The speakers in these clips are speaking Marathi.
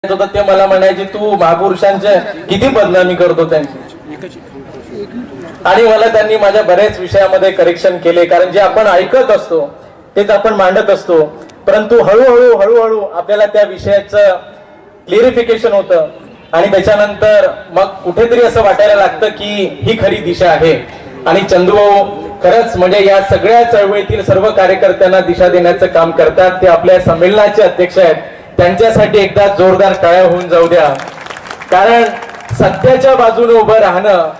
होतं ते मला म्हणायचे तू महापुरुषांचे किती बदनामी करतो त्यांची। आणि मला त्यांनी माझ्या बऱ्याच विषयामध्ये करेक्शन केले, कारण जे आपण ऐकत असतो तेच आपण मांडत असतो, परंतु हळूहळू हळूहळू आपल्याला त्या विषयाचं क्लिअरिफिकेशन होतं आणि त्याच्यानंतर मग कुठेतरी असं वाटायला लागतं की ही खरी दिशा आहे। आणि चंदूभाऊ खरंच म्हणजे या सगळ्या चळवळीतील सर्व कार्यकर्त्यांना दिशा देण्याचं काम करतात। ते आपल्या संमेलनाचे अध्यक्ष आहेत, त्यांच्यासाठी एकदा जोरदार टाळ्या होऊन जाऊ द्या, कारण सत्याच्या बाजूने उभं राहणं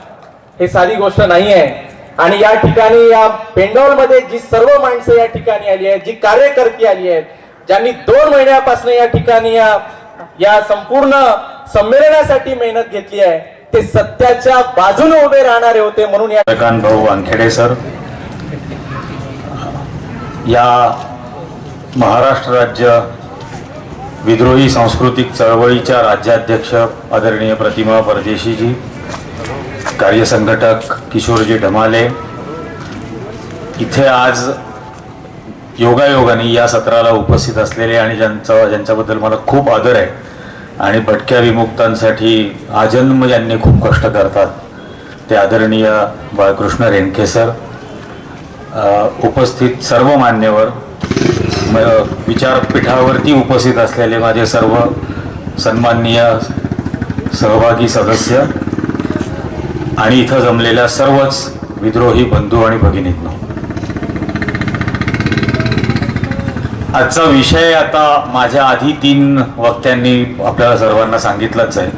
हे साधी गोष्ट नाही आहे। आणि या ठिकाणी या पेंडॉलमध्ये जी सर्व माणसं या ठिकाणी आली आहेत, जी कार्यकर्ते आली आहेत, ज्यांनी 2 महिन्यापासून या ठिकाणी या संपूर्ण संमेलनासाठी मेहनत घेतली आहे, ते सत्याच्या बाजूने उभे राहणारे होते। म्हणून या भाऊ वानखेडे सर, या महाराष्ट्र राज्य विद्रोही सांस्कृतिक चळवळीच्या राज्याध्यक्ष आदरणीय प्रतिमा परदेशीजी, कार्यसंघटक किशोरजी ढमाले, इथे आज योगायोगाने या सत्राला उपस्थित असलेले आणि ज्यांच्याबद्दल मला खूप आदर आहे आणि भटक्या विमुक्तांसाठी आजन्म ज्यांनी खूप कष्ट करतात, ते आदरणीय बाळकृष्ण रेणके सर, उपस्थित सर्व मान्यवर, विचारपीठावरती उपस्थित असलेले माझे सर्व सन्माननीय सहभागी सदस्य आणि इथं जमलेल्या सर्वच विद्रोही बंधू आणि भगिनींनो, आजचा विषय आता माझ्या आधी 3 वक्त्यांनी आपल्याला सर्वांना सांगितलंच आहे।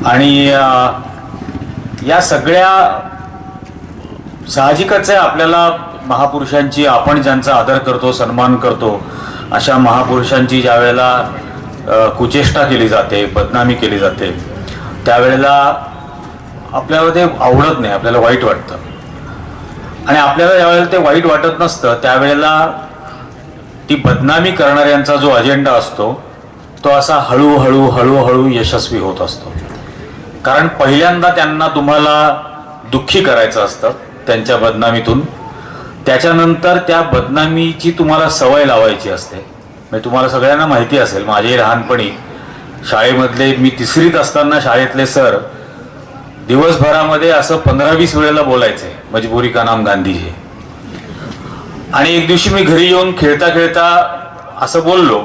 आणि या सगळ्या साहजिकच आहे, आपल्याला महापुरुषांची, आपण ज्यांचा आदर करतो, सन्मान करतो, अशा महापुरुषांची ज्या वेळेला कुचेष्टा केली जाते, बदनामी केली जाते, त्यावेळेला आपल्याला ते आवडत नाही, आपल्याला वाईट वाटतं। आणि आपल्याला ज्यावेळेला ते वाईट वाटत नसतं त्यावेळेला ती बदनामी करणाऱ्यांचा जो अजेंडा असतो तो असा हळूहळू हळूहळू यशस्वी होत असतो, कारण पहिल्यांदा त्यांना तुम्हाला दुःखी करायचं असतं त्यांच्या बदनामीतून, त्याच्यानंतर त्या बदनामीची तुम्हाला सवय लावायची असते। म्हणजे तुम्हाला सगळ्यांना माहिती असेल, माझे लहानपणी शाळेमधले, मी 3रीत असताना शाळेतले सर दिवसभरामध्ये असं 15-20 वेळेला बोलायचे, मजबुरी का नाम गांधी है। आणि एक दिवशी मी घरी येऊन खेळता खेळता असं बोललो,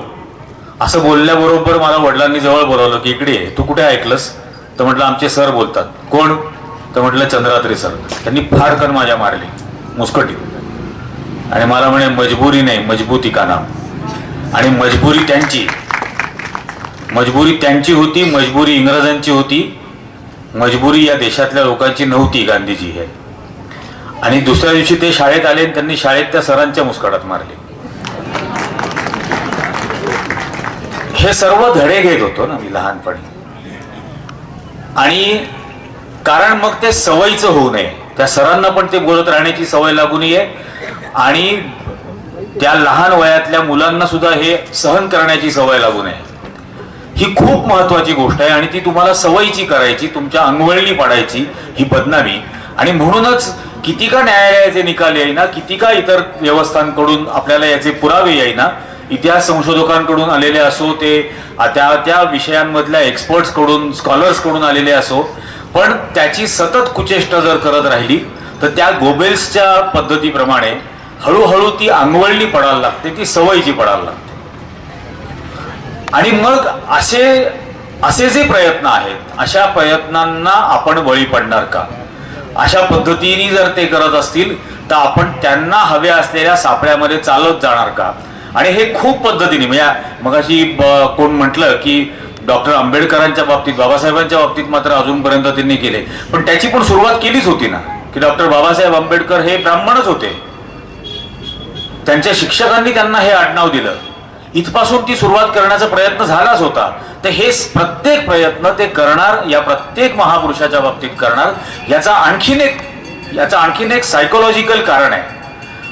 असं बोलल्याबरोबर मला वडिलांनी जवळ बोलावलं की इकडे आहे, तू कुठे ऐकलंस? तर म्हटलं आमचे सर बोलतात। कोण? तर म्हटलं चंद्राद्री सर। त्यांनी फाडकन माझ्या मारली मुस्कटी आणि मला म्हणे मजबुरी नाही मजबूती का नाम। आणि मजबुरी त्यांची होती, मजबुरी इंग्रजांची होती, मजबुरी या देशातल्या लोकांची नव्हती, गांधीजी हे। आणि दुसऱ्या दिवशी ते शाळेत आले आणि त्यांनी शाळेत त्या सरांच्या मुस्कटात मारले। हे सर्व धडे घेत होतो ना मी लहानपणी, आणि कारण मग ते सवयीचं होऊ नये, त्या सरांना पण ते बोलत राहण्याची सवय लागू नये आणि त्या लहान वयातल्या मुलांना सुद्धा हे सहन करण्याची सवय लागू नये, ही खूप महत्वाची गोष्ट आहे। आणि ती तुम्हाला सवयीची करायची, तुमच्या अंगवळणी पाडायची ही बदनामी। आणि म्हणूनच किती का न्यायालयाचे निकाल येईना, किती का इतर व्यवस्थांकडून आपल्याला याचे पुरावे येईना, इतिहास संशोधकांकडून आलेले असो, ते त्या विषयांमधल्या एक्सपर्ट्स कडून, स्कॉलर्स कडून आलेले असो, पण त्याची सतत कुचेष्टा जर करत राहिली तर त्या गोबेल्सच्या पद्धतीप्रमाणे हळूहळू ती अंगवळणी पडायला लागते, ती सवयीची पडायला लागते। आणि मग असे जे प्रयत्न आहेत, अशा प्रयत्नांना आपण बळी पडणार का? अशा पद्धतीने जर ते करत असतील तर आपण त्यांना हव्या असलेल्या सापळ्यामध्ये चालत जाणार का? आणि हे खूप पद्धतीने, म्हणजे मगाशी कोण म्हटलं की डॉक्टर आंबेडकरांच्या बाबतीत, बाबासाहेबांच्या बाबतीत मात्र अजूनपर्यंत त्यांनी केले, पण त्याची पण सुरुवात केलीच होती ना, की डॉक्टर बाबासाहेब आंबेडकर हे ब्राह्मणच होते, त्यांच्या शिक्षकांनी त्यांना हे आडनाव दिलं, इथपासून ती सुरुवात करण्याचा प्रयत्न झालाच होता। तर हे प्रत्येक प्रयत्न ते करणार, या प्रत्येक महापुरुषाच्या बाबतीत करणार, याचा आणखीन एक सायकोलॉजिकल कारण आहे।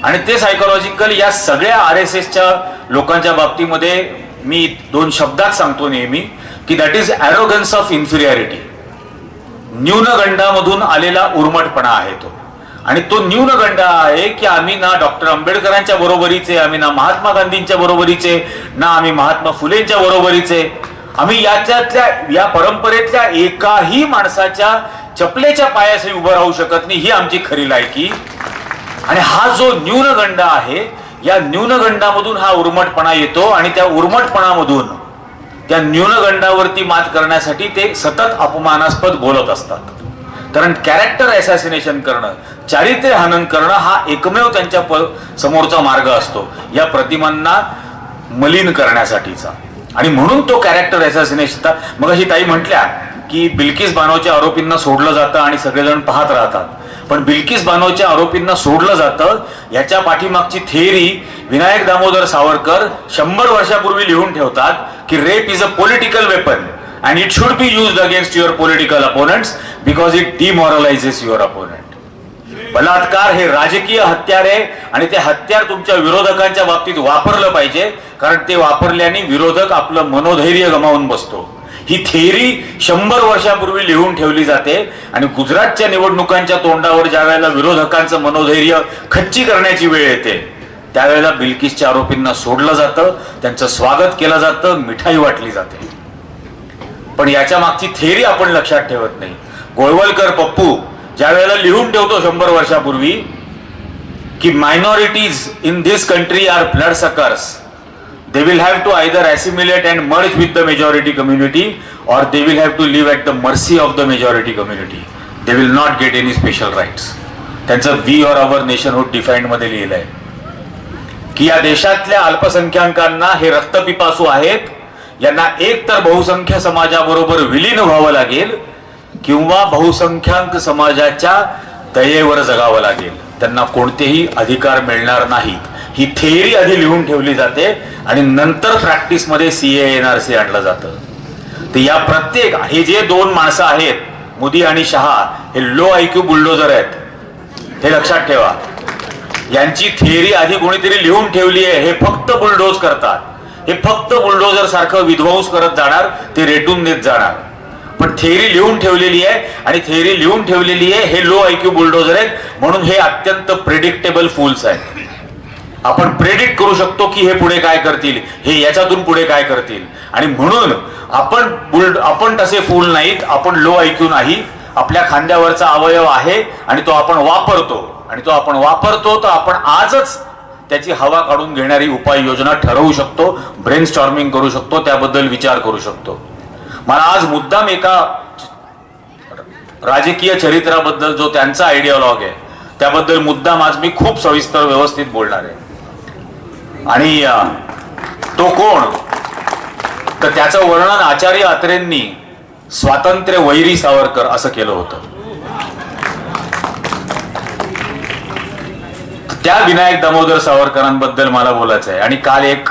आणि ते सायकोलॉजिकल या सगळ्या RSSच्या लोकांच्या बाबतीमध्ये मी 2 शब्दात सांगतो नेहमी, की that is arrogance of inferiority, न्यूनगंडामधून आलेला उर्मटपणा आहे तो। आणि तो न्यूनगंड आहे की आम्ही ना डॉक्टर आंबेडकरांच्या बरोबरीचे, आम्ही ना महात्मा गांधींच्या बरोबरीचे, ना आम्ही महात्मा फुलेंच्या बरोबरीचे, आम्ही या परंपरेतल्या एकाही माणसाच्या चपलेच्या पायाशी उभं राहू शकत नाही, ही आमची खरी लायकी. आणि हा जो न्यूनगंड आहे, या न्यूनगंडामधून हा उर्मटपणा येतो आणि त्या उर्मटपणामधून त्या न्यूनगंडावरती मात करण्यासाठी ते सतत अपमानास्पद बोलत असतात. कारण कॅरेक्टर असॅसिनेशन करणं, चारित्र्य हनन करणं हा एकमेव त्यांच्या समोरचा मार्ग असतो या प्रतिमांना मलिन करण्यासाठीचा. आणि म्हणून तो कॅरेक्टर असॅसिनेशन. मग अशी ताई म्हटल्या की बिल्किस बानोच्या आरोपींना सोडलं जातं आणि सगळेजण पाहत राहतात. पण बिल्किस बानोच्या आरोपींना सोडलं जातं याच्या पाठीमागची थिअरी विनायक दामोदर सावरकर 100 वर्षापूर्वी लिहून ठेवतात की rape is a political weapon and it should be used against your political opponents because it demoralizes your opponent. बलात्कार हे राजकीय हत्यार आहे आणि ते हत्यार तुमच्या विरोधकांच्या बाबतीत वापरलं पाहिजे, कारण ते वापरल्याने विरोधक आपलं मनोधैर्य गमावून बसतो. ही थिअरी 100 वर्षापूर्वी लिहून ठेवली जाते आणि गुजरातच्या निवडणुकांच्या तोंडावर ज्या वेळेला विरोधकांचं मनोधैर्य खच्ची करण्याची वेळ येते त्यावेळेला बिल्किसच्या आरोपींना सोडलं जातं, त्यांचं स्वागत केलं जातं, मिठाई वाटली जाते. पण याच्या मागची थिअरी आपण लक्षात ठेवत नाही. गोळवलकर पप्पू ज्या वेळेला लिहून ठेवतो 100 वर्षापूर्वी की minorities in this country are blood suckers, they will have to either assimilate and merge with the majority community or they will have to live at the mercy of the majority community. They will not get any special rights. त्यांचं वी और अवर नेशनहुड डिफाइंड मध्ये लिहिलंय की या देशातल्या अल्पसंख्याकांना हे रक्तपिपासू आहेत, यांना एक तर बहुसंख्य समाजाबरोबर विलीन व्हावं लागेल किंवा बहुसंख्याक समाजाच्या दयेवर जगावं लागेल, त्यांना कोणतेही अधिकार मिळणार नाहीत. ही थिअरी आधी लिहून ठेवली जाते आणि नंतर प्रॅक्टिस मध्ये सीए एनआरसी आणलं जातं. तर या प्रत्येक हे जे दोन माणसं आहेत मोदी आणि शहा, हे लो आयक्यू बुलडोजर आहेत, हे लक्षात ठेवा. यांची थिअरी आधी कोणीतरी लिहून ठेवली आहे. हे फक्त बुलडोज करतात, हे फक्त बुलडोजर सारखं विध्वंस करत जाणार, ते रेटून देत जाणार. पण थिअरी लिहून ठेवलेली आहे आणि थिअरी लिहून ठेवलेली आहे. हे लो आयक्यू बुलडोजर आहेत म्हणून हे अत्यंत प्रेडिक्टेबल फूल्स आहेत. आपण प्रेडिक्ट करू शकतो की हे पुढे काय करतील, हे याच्यातून पुढे काय करतील. आणि म्हणून आपण तसे फूल नाहीत, आपण लो आयक्यू नाही. आपल्या खांद्यावरचा अवयव आहे आणि तो आपण वापरतो तर आपण आजच त्याची हवा काढून घेणारी उपाययोजना ठरवू शकतो, ब्रेनस्टॉर्मिंग करू शकतो, त्याबद्दल विचार करू शकतो. मला आज मुद्दाम एका राजकीय चरित्राबद्दल जो त्यांचा आयडिओलॉग आहे त्याबद्दल मुद्दाम आज मी खूप सविस्तर व्यवस्थित बोलणार आहे. आणि तो कोण, तर त्याचं वर्णन आचार्य अत्रेंनी स्वातंत्र्य वैरी सावरकर असं केलं होतं. त्या विनायक दामोदर सावरकरांबद्दल मला बोलायचं आहे. आणि काल एक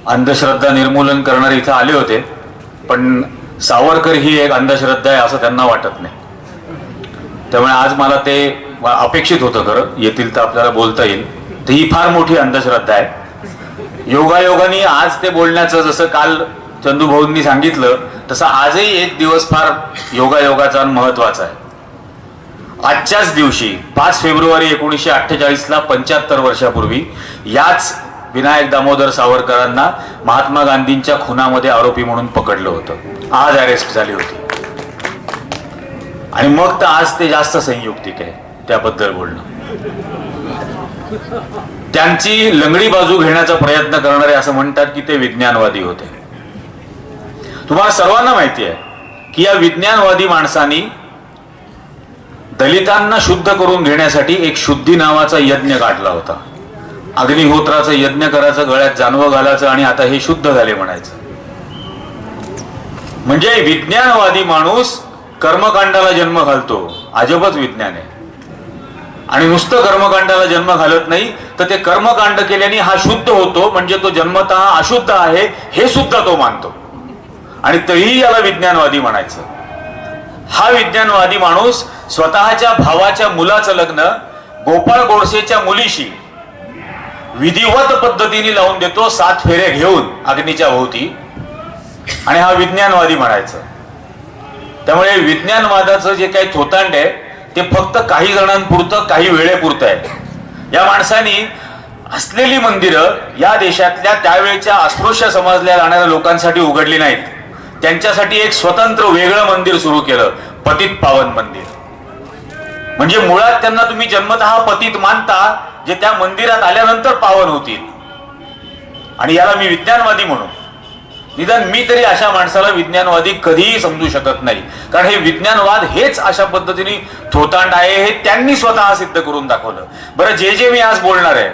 अंधश्रद्धा निर्मूलन करणारे इथं आले होते, पण सावरकर ही एक अंधश्रद्धा आहे असं त्यांना वाटत नाही. त्यामुळे आज मला ते अपेक्षित होतं, खरं येतील तर आपल्याला बोलता येईल. तर ही फार मोठी अंधश्रद्धा आहे. योगायोगाने आज ते बोलण्याचं, जसं काल चंदूभाऊंनी सांगितलं तसं आजही एक दिवस फार योगायोगाचा महत्वाचा आहे. आजच्याच दिवशी 5 फेब्रुवारी 1948ला 75 वर्षापूर्वी याच विनायक दामोदर सावरकरांना महात्मा गांधींच्या खुनामध्ये आरोपी म्हणून पकडलं होतं. आज अरेस्ट झाली होती. आणि मग तर आज ते जास्त संयुक्तिक आहे त्याबद्दल बोलणं. त्यांची लंगडी बाजू घेण्याचा प्रयत्न करणारे असं म्हणतात की ते विज्ञानवादी होते. तुम्हाला सर्वांना माहिती आहे की या विज्ञानवादी माणसांनी दलितांना शुद्ध करून घेण्यासाठी एक शुद्धी नावाचा यज्ञ काढला होता. अग्निहोत्राचं यज्ञ करायचं, गळ्यात जानवं घालायचं आणि आता हे शुद्ध झाले म्हणायचं. म्हणजे विज्ञानवादी माणूस कर्मकांडाला जन्म घालतो, अजबच विज्ञान आहे. आणि नुसतं कर्मकांडाला जन्म घालत नाही तर ते कर्मकांड केल्याने हा शुद्ध होतो, म्हणजे तो जन्मतः अशुद्ध आहे हे सुद्धा तो मानतो. आणि तरीही याला विज्ञानवादी म्हणायचं. हा विज्ञानवादी माणूस स्वतःच्या भावाच्या मुलाचं लग्न गोपाळ गोडसेच्या मुलीशी विधिवत पद्धतीने लावून देतो, 7 फेरे घेऊन अग्नीच्या भोवती, आणि हा विज्ञानवादी म्हणायचं. त्यामुळे विज्ञानवादाचं जे काही थोतांड आहे ते फक्त काही जणांपुरतं, काही वेळेपुरतं आहे. या माणसाने असलेली मंदिरं या देशातल्या त्यावेळच्या अस्पृश्य समजल्या जाणाऱ्या लोकांसाठी उघडली नाहीत. त्यांच्यासाठी एक स्वतंत्र वेगळं मंदिर सुरू केलं, पतित पावन मंदिर. म्हणजे मुळात त्यांना तुम्ही जन्मतः पतित मानता, जे त्या मंदिरात आल्यानंतर पावन होतील. आणि याला मी विज्ञानवादी म्हणू, निदान मी तरी अशा माणसाला विज्ञानवादी कधीही समजू शकत नाही. कारण हे विज्ञानवाद हेच अशा पद्धतीने थोतांड आहे, हे त्यांनी स्वतः सिद्ध करून दाखवलं. बरं, जे मी आज बोलणार आहे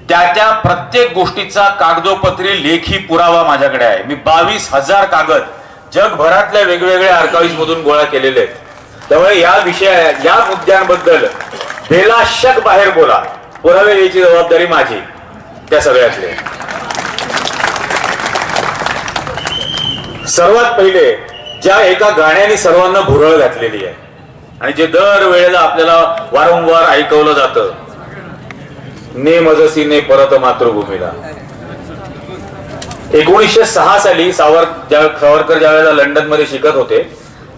त्या प्रत्येक गोष्टीचा कागदोपत्री लेखी पुरावा माझ्याकडे आहे. मी 22,000 कागद जगभरातल्या वेगवेगळ्या आर्काइव्ह मधून गोळा केलेले आहेत. त्यामुळे या मुद्द्यांबद्दल बेलाशक बाहेर बोला, पुरावे याची जबाबदारी माझी, त्या सगळ्यातले. सर्वात पहिले ज्या एका गाण्याने सर्वांना भुरळ घातलेली आहे आणि जे दर वेळेला आपल्याला वारंवार ऐकवलं जातं, ने मजसी ने परत मातृभूमीला. 1906 साली सावरकर ज्यावेळेला लंडन मध्ये शिकत होते,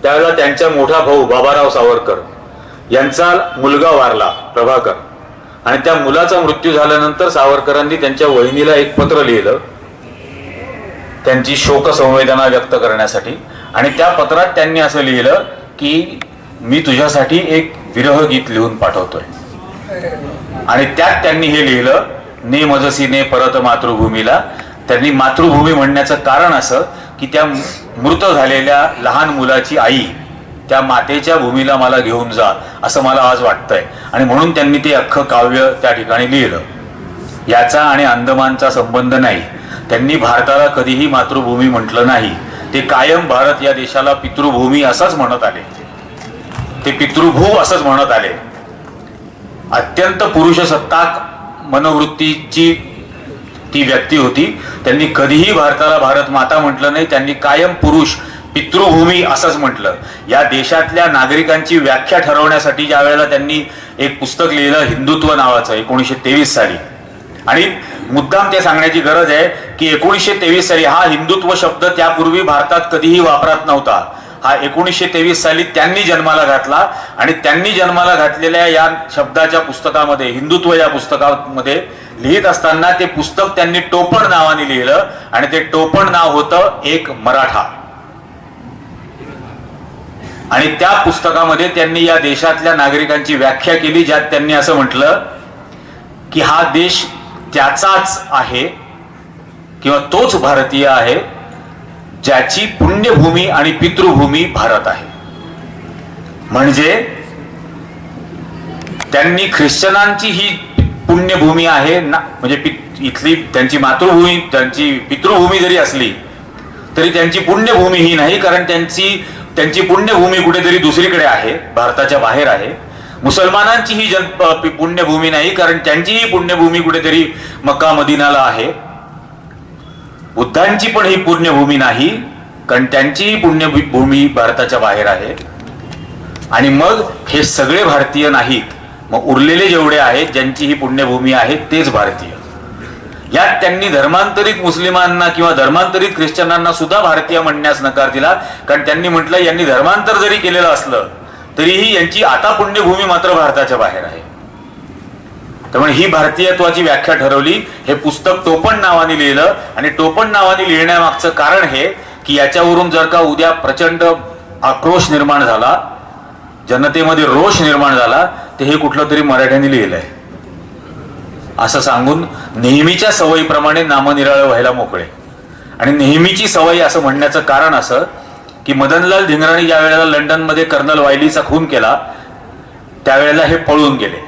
त्यावेळेला त्यांचा मोठा भाऊ बाबाराव सावरकर यांचा मुलगा वारला, प्रभाकर. आणि त्या मुलाचा मृत्यू झाल्यानंतर सावरकरांनी त्यांच्या वहिनीला एक पत्र लिहिलं त्यांची शोक संवेदना व्यक्त करण्यासाठी. आणि त्या पत्रात त्यांनी असं लिहिलं की मी तुझ्यासाठी एक विरह गीत लिहून पाठवतोय. आणि त्यात त्यांनी हे लिहिलं, ने मजसी ने परत मातृभूमीला. त्यांनी मातृभूमी म्हणण्याचं कारण असं की त्या मृत झालेल्या लहान मुलाची आई, त्या मातेच्या भूमीला मला घेऊन जा, असं मला आज वाटतंय. आणि म्हणून त्यांनी ते अख्खं काव्य त्या ठिकाणी लिहिलं. याचा आणि अंदमानचा संबंध नाही. त्यांनी भारताला कधीही मातृभूमी म्हटलं नाही. ते कायम भारत या देशाला पितृभूमी असंच म्हणत आले, ते पितृभू असंच म्हणत आले. अत्यंत पुरुषसत्ताक मनोवृत्तीची ती व्यक्ती होती. त्यांनी कधीही भारताला भारत माता म्हटलं नाही. त्यांनी कायम पुरुष पितृभूमी असंच म्हटलं. या देशातल्या नागरिकांची व्याख्या ठरवण्यासाठी ज्या वेळेला त्यांनी एक पुस्तक लिहिलं हिंदुत्व नावाचं 1923 साली. आणि मुद्दाम ते सांगण्याची गरज आहे की 1923 साली हा हिंदुत्व शब्द त्यापूर्वी भारतात कधीही वापरात नव्हता. हा 1923 साली त्यांनी जन्माला घातला. आणि त्यांनी जन्माला घातलेल्या या शब्दाच्या पुस्तकामध्ये, हिंदुत्व या पुस्तकामध्ये लिहित असताना ते पुस्तक त्यांनी टोपण नावाने लिहिलं. आणि ते टोपण नाव होतं एक मराठा. आणि त्या पुस्तकामध्ये त्यांनी या देशातल्या नागरिकांची व्याख्या केली, ज्यात त्यांनी असं म्हटलं की हा देश त्याचाच आहे किंवा तोच भारतीय आहे ज्याची पुण्यभूमी आणि पितृभूमी भारत आहे. म्हणजे त्यांनी ख्रिश्चनांची ही पुण्यभूमी आहे ना, म्हणजे इथली त्यांची मातृभूमी, त्यांची पितृभूमी जरी असली तरी त्यांची पुण्यभूमी ही नाही, कारण त्यांची पुण्यभूमी कुठेतरी दुसरीकडे आहे, भारताच्या बाहेर आहे. मुसलमानांची ही पुण्यभूमी नाही, कारण त्यांचीही पुण्यभूमी कुठेतरी मक्का मदिनाला आहे. बुद्धांची पण ही पुण्यभूमी नाही, कारण त्यांचीही पुण्यभूमी भारताच्या बाहेर आहे. आणि मग हे सगळे भारतीय नाहीत, मग उरलेले जेवढे आहेत ज्यांची ही पुण्यभूमी आहे तेच भारतीय. यात त्यांनी धर्मांतरित मुस्लिमांना किंवा धर्मांतरित ख्रिश्चनांना सुद्धा भारतीय म्हणण्यास नकार दिला, कारण त्यांनी म्हटलं यांनी धर्मांतर जरी केलेलं असलं तरीही यांची आता पुण्यभूमी मात्र भारताच्या बाहेर आहे. त्यामुळे ही भारतीयत्वाची व्याख्या ठरवली. हे पुस्तक टोपण नावाने लिहिलं. आणि टोपण नावाने लिहिण्यामागचं कारण हे की याच्यावरून जर का उद्या प्रचंड आक्रोश निर्माण झाला, जनतेमध्ये रोष निर्माण झाला, तर हे कुठलं तरी मराठ्यांनी लिहिलंय असं सांगून नेहमीच्या सवयीप्रमाणे नामनिराळे व्हायला मोकळे. आणि नेहमीची सवय असं म्हणण्याचं कारण असं की मदनलाल धिंगराणी ज्या वेळेला लंडनमध्ये कर्नल वायलीचा खून केला त्यावेळेला हे पळून गेले,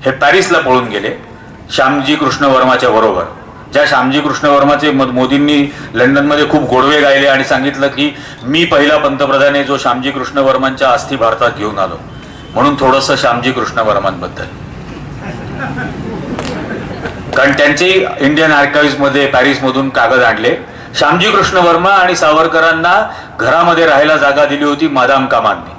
हे पॅरिसला पळून गेले श्यामजी कृष्ण वर्माच्या बरोबर. ज्या श्यामजी कृष्ण वर्माचे मोदींनी लंडनमध्ये खूप गोडवे गायले आणि सांगितलं की मी पहिला पंतप्रधान आहे जो श्यामजी कृष्ण वर्मांच्या अस्थी भारतात घेऊन आलो. म्हणून थोडंसं श्यामजी कृष्ण वर्मांबद्दल, कारण त्यांचे इंडियन आर्काइव्ह मध्ये पॅरिस मधून कागद आणले. श्यामजी कृष्ण वर्मा आणि सावरकरांना घरामध्ये राहायला जागा दिली होती मादाम कामांनी.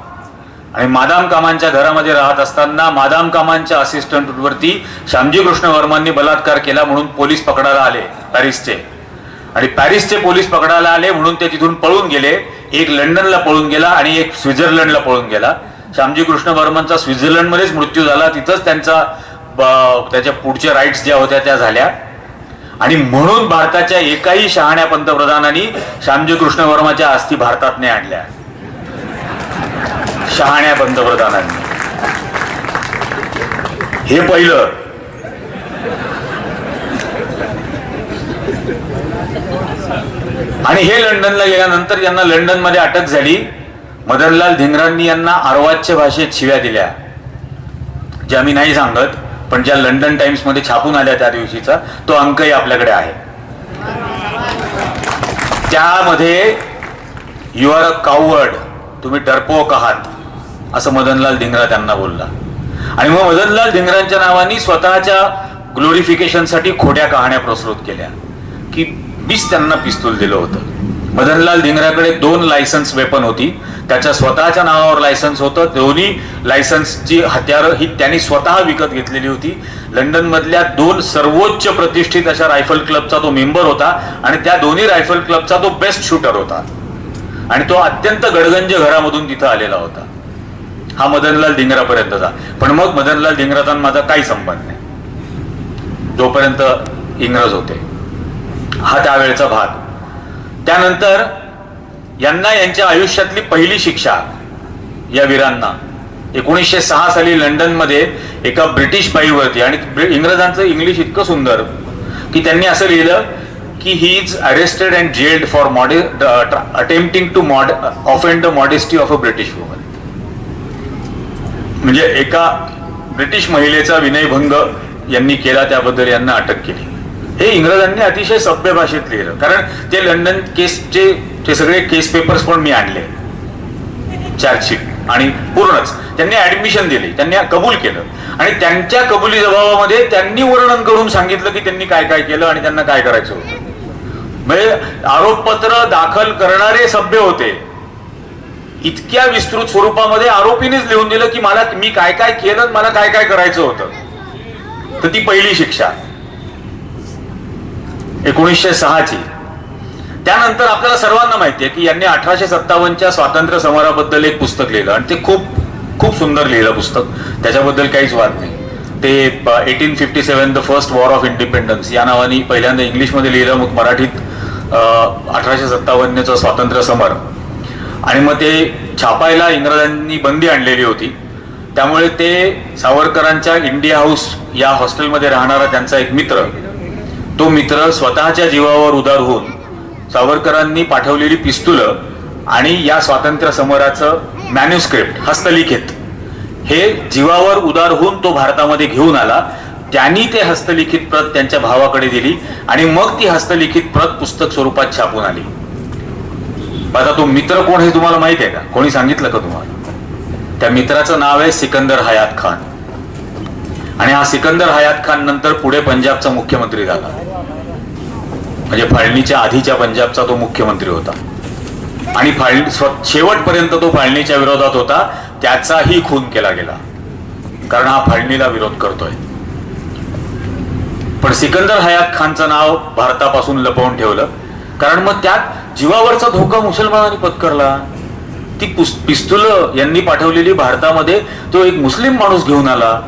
आणि मादाम कामांच्या घरामध्ये राहत असताना मादाम कामांच्या असिस्टंटवरती श्यामजी कृष्ण वर्मांनी बलात्कार केला म्हणून पोलीस पकडायला आले पॅरिसचे. आणि पॅरिसचे पोलीस पकडायला आले म्हणून ते तिथून पळून गेले. एक लंडनला पळून गेला आणि एक स्वित्झर्लंडला पळून गेला. श्यामजी कृष्ण वर्मांचा स्वित्झर्लंडमध्येच मृत्यू झाला. तिथंच त्यांचा त्याच्या पुढच्या राईट्स ज्या होत्या त्या झाल्या. आणि म्हणून भारताच्या एकाही शहाण्या पंतप्रधानांनी श्यामजी कृष्ण वर्माच्या अस्थी भारतात नाही आणल्या. शहाण्या पंतप्रधानांनी हे पहिलं. आणि हे लंडनला गेल्यानंतर यांना लंडनमध्ये अटक झाली. मदनलाल धिंगरांनी यांना अर्वाच्य भाषेत शिव्या दिल्या, ज्या मी नाही सांगत, पण ज्या लंडन टाइम्स मध्ये छापून आल्या त्या दिवशीचा तो अंकही आपल्याकडे आहे. त्यामध्ये यू आर अ कावर्ड, तुम्ही डरपोक आहात, असं मदनलाल धिंगरा त्यांना बोलला. आणि मग मदनलाल धिंगरांच्या नावाने स्वतःच्या ग्लोरिफिकेशनसाठी खोट्या कहाण्या प्रस्तुत केल्या की मीच त्यांना पिस्तूल दिलं होतं. मदनलाल धिंगराकडे 2 लायसन्स वेपन होती, त्याच्या स्वतःच्या नावावर लायसन्स होतं. दोन्ही लायसन्सची हत्यारं ही त्यांनी स्वतः विकत घेतलेली होती. लंडन मधल्या 2 सर्वोच्च प्रतिष्ठित अशा रायफल क्लबचा तो मेंबर होता आणि त्या दोन्ही रायफल क्लबचा तो बेस्ट शूटर होता. आणि तो अत्यंत गडगंज घरामधून तिथं आलेला होता. हा मदनलाल धिंगरापर्यंतचा. पण मग मदनलाल धिंगराचा माझा काही संबंध नाही, जोपर्यंत इंग्रज होते. हा त्यावेळचा भाग. त्यानंतर यांना यांच्या आयुष्यातली पहिली शिक्षा या वीरांना 1906 साली लंडन मध्ये एका ब्रिटिश बाईवरती. आणि इंग्रजांचं इंग्लिश इतकं सुंदर की त्यांनी असं लिहिलं की he is arrested and jailed for attempting to offend the modesty of a British woman. म्हणजे एका ब्रिटिश महिलेचा विनयभंग यांनी केला, त्याबद्दल यांना अटक केली. हे इंग्रजांनी अतिशय सभ्य भाषेत लिहिलं, कारण ते लंडन केसचे ते सगळे केस पेपर्स पण मी आणले, चार्जशीट, आणि पूर्णच त्यांनी ऍडमिशन दिली, त्यांनी कबूल केलं. आणि त्यांच्या कबुली जबाबामध्ये त्यांनी वर्णन करून सांगितलं की त्यांनी काय काय केलं आणि त्यांना काय करायचं होतं. म्हणजे आरोपपत्र दाखल करणारे सभ्य होते. इतक्या विस्तृत स्वरूपामध्ये आरोपीनेच लिहून दिलं की मी काय काय केलं, मला काय काय करायचं होतं. तर ती पहिली शिक्षा 1906ची. त्यानंतर आपल्याला सर्वांना माहिती आहे की यांनी 1857च्या स्वातंत्र्य समराबद्दल एक पुस्तक लिहिलं आणि ते खूप खूप सुंदर लिहिलं पुस्तक, त्याच्याबद्दल काहीच वाद नाही. ते 1857 the first war of independence या नावाने पहिल्यांदा इंग्लिशमध्ये लिहिलं, मग मराठीत 1857चा स्वातंत्र्य समर. आणि मग ते छापायला इंग्रजांनी बंदी आणलेली होती. त्यामुळे ते सावरकरांच्या इंडिया हाऊस या हॉस्टेलमध्ये राहणारा त्यांचा एक मित्र, तो मित्र स्वतःच्या जीवावर उदार होऊन सावरकरांनी पाठवलेली पिस्तुलं आणि या स्वातंत्र्य समराचं मॅन्युस्क्रिप्ट हस्तलिखित हे जीवावर उदार होऊन तो भारतामध्ये घेऊन आला. त्यांनी ते हस्तलिखित प्रत त्यांच्या भावाकडे दिली आणि मग ती हस्तलिखित प्रत पुस्तक स्वरूपात छापून आली. आता तो मित्र कोण हे तुम्हाला माहित आहे का? कोणी सांगितलं का तुम्हाला? त्या मित्राचं नाव आहे सिकंदर हयात खान. आणि हा सिकंदर हयात खान नंतर पुढे पंजाबचा मुख्यमंत्री झाला. म्हणजे फाळणीच्या आधीच्या पंजाबचा तो मुख्यमंत्री होता. आणि शेवटपर्यंत तो फाळणीच्या विरोधात होता. त्याचाही खून केला गेला, कारण हा फाळणीला विरोध करतोय. पण सिकंदर हयात खानचं नाव भारतापासून लपवून ठेवलं, कारण मग त्यात जीवावरचा धोका मुसलमानांनी पत्करला. ती पिस्तुलं यांनी पाठवलेली भारतामध्ये तो एक मुस्लिम माणूस घेऊन आला,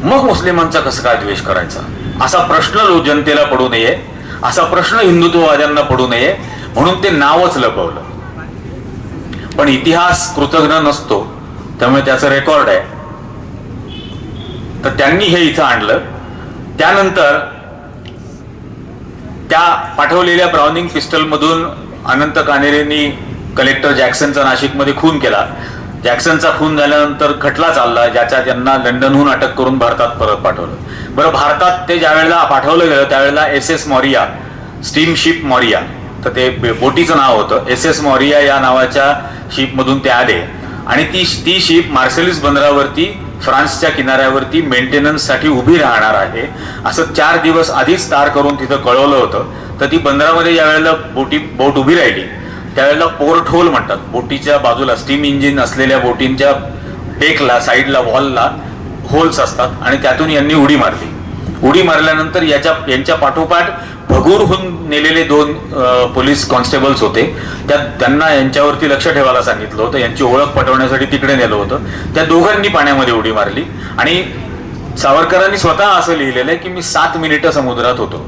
मग मुस्लिमांचा कसं काय द्वेष करायचा असा प्रश्न जनतेला पडू नये, असा प्रश्न हिंदुत्ववाद्यांना पडू नये म्हणून ते नावच लपवलं. पण इतिहास कृतज्ञ नसतो, त्यामुळे त्याचं रेकॉर्ड आहे. तर त्यांनी हे इथं आणलं. त्यानंतर त्या पाठवलेल्या ब्राउनिंग पिस्टल मधून अनंत कानेरेंनी कलेक्टर जॅक्सनचा नाशिकमध्ये खून केला. जॅक्सनचा खून झाल्यानंतर खटला चालला, ज्याच्या त्यांना लंडनहून अटक करून भारतात परत पाठवलं. बरं, भारतात ते ज्या वेळेला पाठवलं गेलं त्यावेळेला SS मॉरिया, स्टीमशिप मॉरिया, तर ते बोटीचं नाव होतं. SS मॉरिया या नावाच्या शिपमधून ते आले आणि ती शिप मार्सेलिस बंदरावरती फ्रान्सच्या किनाऱ्यावरती मेंटेनन्ससाठी उभी राहणार आहे असं 4 दिवस आधीच तार करून तिथं कळवलं होतं. तर ती बंदरामध्ये ज्या वेळेला बोट उभी राहिली त्यावेळेला पोर्ट होल म्हणतात. बोटीच्या बाजूला स्टीम इंजिन असलेल्या बोटींच्या डेकला, साईडला, वॉलला होल्स असतात आणि त्यातून यांनी उडी मारली. उडी मारल्यानंतर यांच्या पाठोपाठ भगूरहून नेलेले 2 पोलीस कॉन्स्टेबल्स होते. त्यांना यांच्यावरती लक्ष ठेवायला सांगितलं होतं, यांची ओळख पटवण्यासाठी तिकडे नेलं होतं. त्या दोघांनी पाण्यामध्ये उडी मारली आणि सावरकरांनी स्वतः असं लिहिलेलं आहे की मी 7 मिनिटं समुद्रात होतो,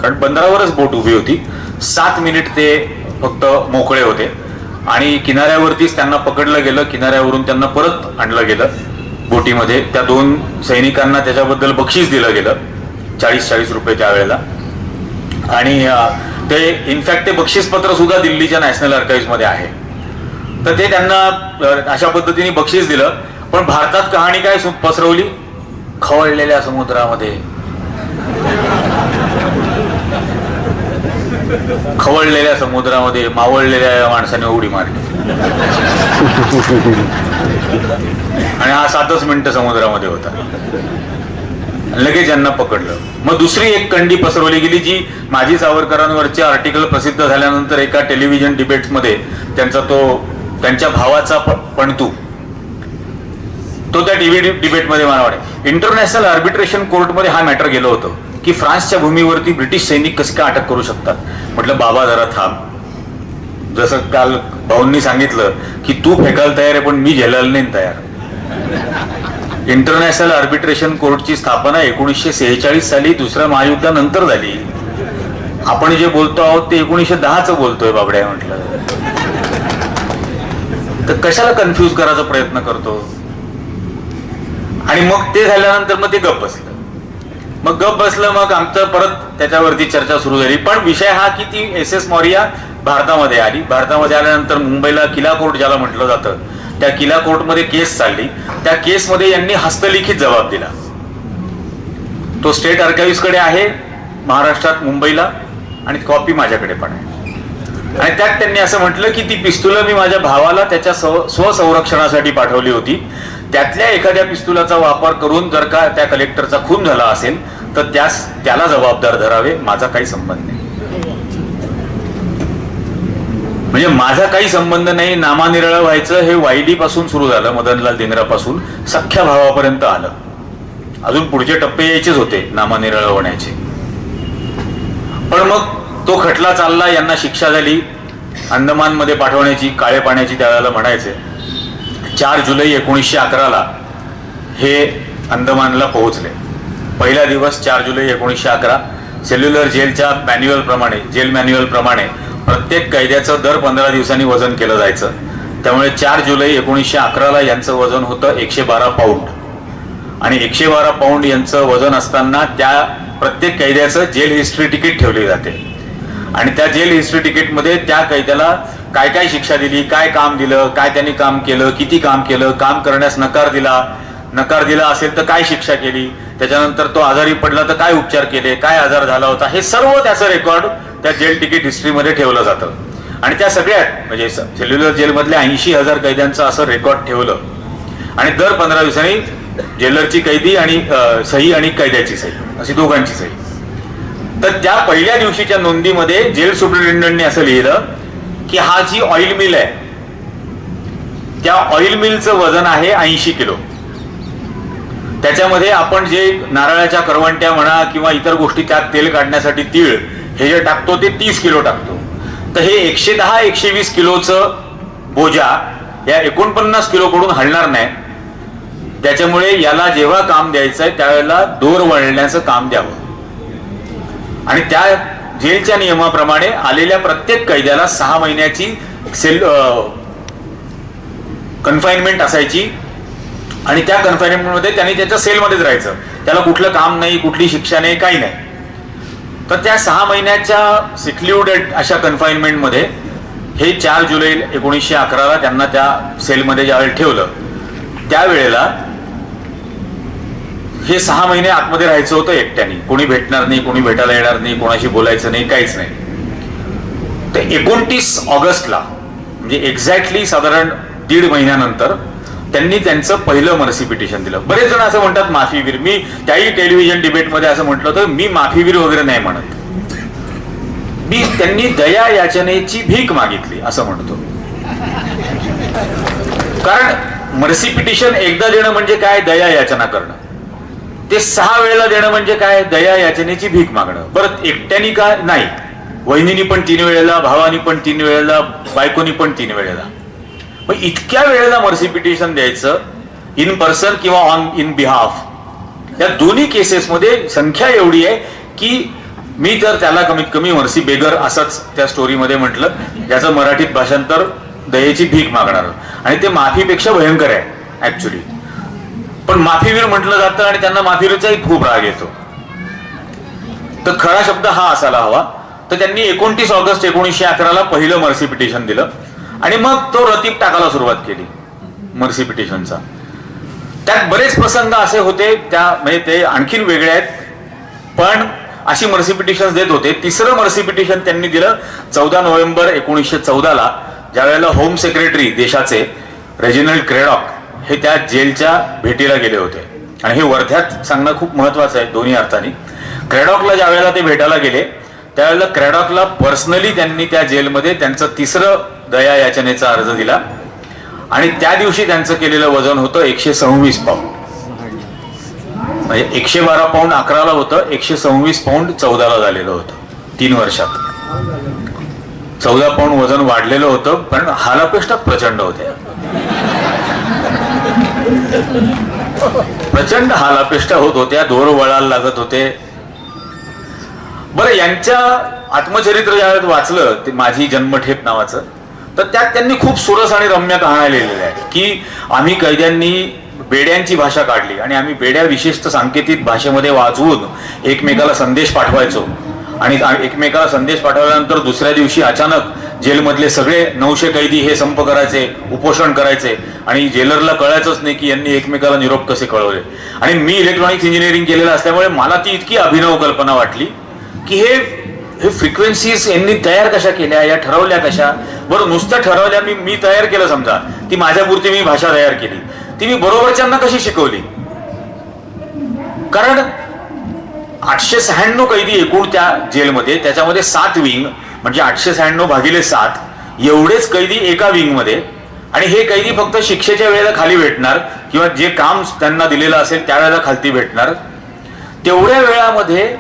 कारण बंदरावरच बोट उभी होती. 7 मिनिट ते फक्त मोकळे होते आणि किनाऱ्यावरतीच त्यांना पकडलं गेलं. किनाऱ्यावरून त्यांना परत आणलं गेलं बोटीमध्ये. त्या 2 सैनिकांना त्याच्याबद्दल बक्षीस दिलं गेलं, 40-40 रुपये त्यावेळेला. आणि ते इनफॅक्ट ते बक्षीसपत्र सुद्धा दिल्लीच्या नॅशनल आर्काइव्ह मध्ये आहे. तर ते त्यांना अशा पद्धतीने बक्षीस दिलं. पण भारतात कहाणी काय पसरवली? खवळलेल्या समुद्रामध्ये, खवळलेल्या समुद्रामध्ये मावळलेल्या माणसाने उडी मारली आणि हा 7च मिनिटं समुद्रामध्ये होता. लगेच यांना पकडलं. मग दुसरी एक कंडी पसरवली गेली, जी माजी सावरकरांवरचे आर्टिकल प्रसिद्ध झाल्यानंतर एका टेलिव्हिजन डिबेट्समध्ये त्यांच्या भावाचा पणतू तो त्या टीव्ही डिबेटमध्ये मला वाटतं इंटरनॅशनल आर्बिट्रेशन कोर्टमध्ये हा मॅटर गेलं होतं की फ्रान्सच्या भूमीवरती ब्रिटिश सैनिक कसे काय अटक करू शकतात. म्हटलं बाबा जरा थांब. जसं काल भाऊंनी सांगितलं की तू फेकायला तयार आहे पण मी झेलायला नाही तयार. इंटरनॅशनल आर्बिट्रेशन कोर्टची स्थापना 1946 साली दुसऱ्या महायुद्धानंतर झाली. आपण जे बोलतो आहोत ते 1910च बोलतोय बाबड्या. म्हटलं तर कशाला कन्फ्यूज करायचा प्रयत्न करतो. आणि मग ते झाल्यानंतर मग ते गप्प बसलं. मग आमचं परत त्याच्यावरती चर्चा सुरू झाली. पण विषय हा की ती SS मौर्या भारतामध्ये आली. भारतामध्ये आल्यानंतर मुंबईला किला कोर्ट ज्याला म्हटलं जातं, त्या किला कोर्टमध्ये केस चालली. त्या केसमध्ये यांनी हस्तलिखित जबाब दिला. तो स्टेट आर्काइव्हकडे आहे महाराष्ट्रात मुंबईला आणि कॉपी माझ्याकडे पण आहे. आणि त्यात त्यांनी असं म्हटलं की ती पिस्तुलं मी माझ्या भावाला त्याच्या स्वसंरक्षणासाठी पाठवली होती. त्यातल्या एखाद्या पिस्तुलाचा वापर करून जर का त्या कलेक्टरचा खून झाला असेल तर त्याला जबाबदार धरावे, माझा काही संबंध नाही. म्हणजे माझा काही संबंध नाही. नामानिरळ व्हायचं हे वायडी पासून सुरू झालं, मदनलाल धिंगरापासून सख्ख्या भावापर्यंत आलं. अजून पुढचे टप्पे यायचेच होते नामानिरळ होण्याचे. पण मग तो खटला चालला. यांना शिक्षा झाली अंदमानमध्ये पाठवण्याची, काळे पाण्याची त्यावेळेला म्हणायचे. 4 जुलै 1911 हे अंदमानला पोहोचले. पहिला दिवस 4 जुलै 1911. सेल्युलर जेलच्या जेल मॅन्युअल प्रमाणे प्रत्येक कैद्याचं दर 15 दिवसांनी वजन केलं जायचं. त्यामुळे 4 जुलै 1911 यांचं वजन होतं 112 पाऊंड. आणि 112 पाऊंड यांचं वजन असताना त्या प्रत्येक कैद्याचं जेल हिस्ट्री तिकीट ठेवली जाते. आणि त्या जेल हिस्ट्री तिकीटमध्ये त्या कैद्याला काय काय शिक्षा दिली, काय काम दिलं, काय त्यांनी काम केलं, किती काम केलं, काम करण्यास नकार दिला असेल तर काय शिक्षा केली, त्याच्यानंतर तो आजारी पडला तर काय उपचार केले, काय आजार झाला होता, हे सर्व त्याचं रेकॉर्ड त्या जेल तिकीट हिस्ट्रीमध्ये ठेवलं जातं. आणि त्या सगळ्यात म्हणजे सेल्युलर जेलमधल्या 80,000 कैद्यांचं असं रेकॉर्ड ठेवलं. आणि दर 15 दिवसांनी जेलरची कैदी आणि सही आणि कैद्याची सही अशी दोघांची सही. तर त्या पहिल्या दिवशीच्या नोंदीमध्ये जेल सुपरिटेंडंटने असं लिहिलं की हा जी ऑइल मिल आहे त्या ऑइल मिलचं वजन आहे 80 किलो. त्याच्यामध्ये आपण जे नारळाच्या करवंट्या म्हणा किंवा इतर गोष्टी त्यात तेल काढण्यासाठी तीळ हे जे टाकतो ते 30 किलो टाकतो. तर हे 110-120 किलोचं बोजा या 49 किलो कडून हलणार नाही. त्याच्यामुळे याला जेव्हा काम द्यायचंय त्यावेळेला दोर वळण्याचं काम द्यावं. आणि त्या जेलच्या नियमाप्रमाणे आलेल्या प्रत्येक कैद्याला 6 महिन्याची कन्फाइनमेंट असायची. आणि त्या कन्फाइनमेंटमध्ये त्यांनी त्याच्या सेलमध्येच राहायचं. त्याला कुठलं काम नाही, कुठली शिक्षा नाही, काही नाही. तर त्या 6 महिन्याच्या सिक्ल्युडेड अशा कन्फाइनमेंटमध्ये हे 4 जुलै 1911 त्यांना त्या सेलमध्ये ज्यावेळेला ठेवलं त्यावेळेला हे 6 महिने आतमध्ये राहायचं होतं एकट्याने. कोणी भेटणार नाही, कोणी भेटायला येणार नाही, कोणाशी बोलायचं नाही, काहीच नाही. तर 29 ऑगस्टला म्हणजे एक्झॅक्टली साधारण 1.5 महिन्यानंतर त्यांनी त्यांचं पहिलं मर्सी पिटिशन दिलं. बरेच जण असं म्हणतात माफीवीर. मी त्याही टेलिव्हिजन डिबेटमध्ये असं म्हटलं होतं मी माफीवीर वगैरे नाही म्हणत. त्यांनी दया याचनेची भीक मागितली असं म्हणतो. कारण मर्सी पिटिशन एकदा देणं म्हणजे काय, दया याचना करणं. ते 6 वेळेला देणं म्हणजे काय, दया याचनेची भीक मागणं. परत एकट्यानी का नाही, वहिनीनी पण 3 वेळेला, भावानी पण 3 वेळेला, बायकोनी पण 3 वेळेला. मग इतक्या वेळेला मर्सी पिटिशन द्यायचं इन पर्सन किंवा ऑन इन बिहाफ या दोन्ही केसेसमध्ये संख्या एवढी आहे की मी तर त्याला कमीत कमी मर्सी बेगर असंच त्या स्टोरीमध्ये म्हटलं, ज्याचं मराठीत भाषांतर दयेची भीक मागणार, आणि ते माफीपेक्षा भयंकर आहे ऍक्च्युली. पण माफीवीर म्हटलं जातं आणि त्यांना माफीवीरचाही खूप राग येतो. तर खरा शब्द हा असायला हवा. तर त्यांनी 29 ऑगस्ट 1911 पहिलं मर्सी पिटिशन दिलं आणि मग तो रतीब टाकायला सुरुवात केली मर्सी पिटिशनचा. त्यात बरेच प्रसंग असे होते, त्या म्हणजे ते आणखीन वेगळे आहेत, पण अशी मर्सी पिटिशन देत होते. तिसरं मर्सी पिटिशन त्यांनी दिलं 14 नोव्हेंबर 1914, ज्या वेळेला होम सेक्रेटरी देशाचे रेजिनल्ड क्रेडॉक हे त्या जेलच्या भेटीला गेले होते. आणि हे वर्ध्यात सांगणं खूप महत्वाचं आहे दोन्ही अर्थाने. क्रेडॉकला ज्या वेळेला ते भेटायला गेले त्यावेळेला क्रेडॉकला पर्सनली त्यांनी त्या जेलमध्ये त्यांचं तिसरं दया याचनेचा अर्ज दिला आणि त्या दिवशी त्यांचं केलेलं वजन होतं 126 पाऊंड. म्हणजे 112 पाऊंड 11ला होतं, 126 पाऊंड 14ला झालेलं होतं 3 वर्षात. 14 पाऊंड वजन वाढलेलं होतं, पण हालापेष्टा प्रचंड होते, प्रचंड हालापेष्टा होत होत्या, दोर वळायला लागत होते. बरं, यांच्या आत्मचरित्र ज्यावेळेस वाचलं ते माझी जन्मठेप नावाचं, तर त्यात त्यांनी खूप सुरस आणि रम्य कहाण्या लिहिलेल्या आहेत की आम्ही कैद्यांनी बेड्यांची भाषा काढली आणि आम्ही बेड्या विशिष्ट सांकेतिक भाषेमध्ये वाजवून एकमेकाला संदेश पाठवायचो आणि एकमेकाला संदेश पाठवल्यानंतर दुसऱ्या दिवशी अचानक जेलमधले सगळे 900 कैदी हे संप करायचे, उपोषण करायचे आणि जेलरला कळायचंच नाही की यांनी एकमेकाला निरोप कसे कळवले. आणि मी इलेक्ट्रॉनिक्स इंजिनिअरिंग केलेलं असल्यामुळे मला ती इतकी अभिनव कल्पना वाटली की हे फ्रिक्वेन्सीज यांनी तयार कशा केल्या, या ठरवल्या कशा. बरं, नुसतं ठरवल्या, मी तयार केलं समजा, ती माझ्यापुरती मी भाषा तयार केली, ती मी बरोबरच्यांना कशी शिकवली. कारण 896 कैदी एकूण त्या जेलमध्ये, त्याच्यामध्ये 7 विंग, म्हणजे 896 भागिले 7 एवढेच कैदी एका विंग मध्ये. आणि हे कैदी फक्त शिक्षेच्या वेळेला खाली भेटणार किंवा जे काम त्यांना दिलेलं असेल त्यावेळेला खालती भेटणार. तेवढ्या वेळामध्ये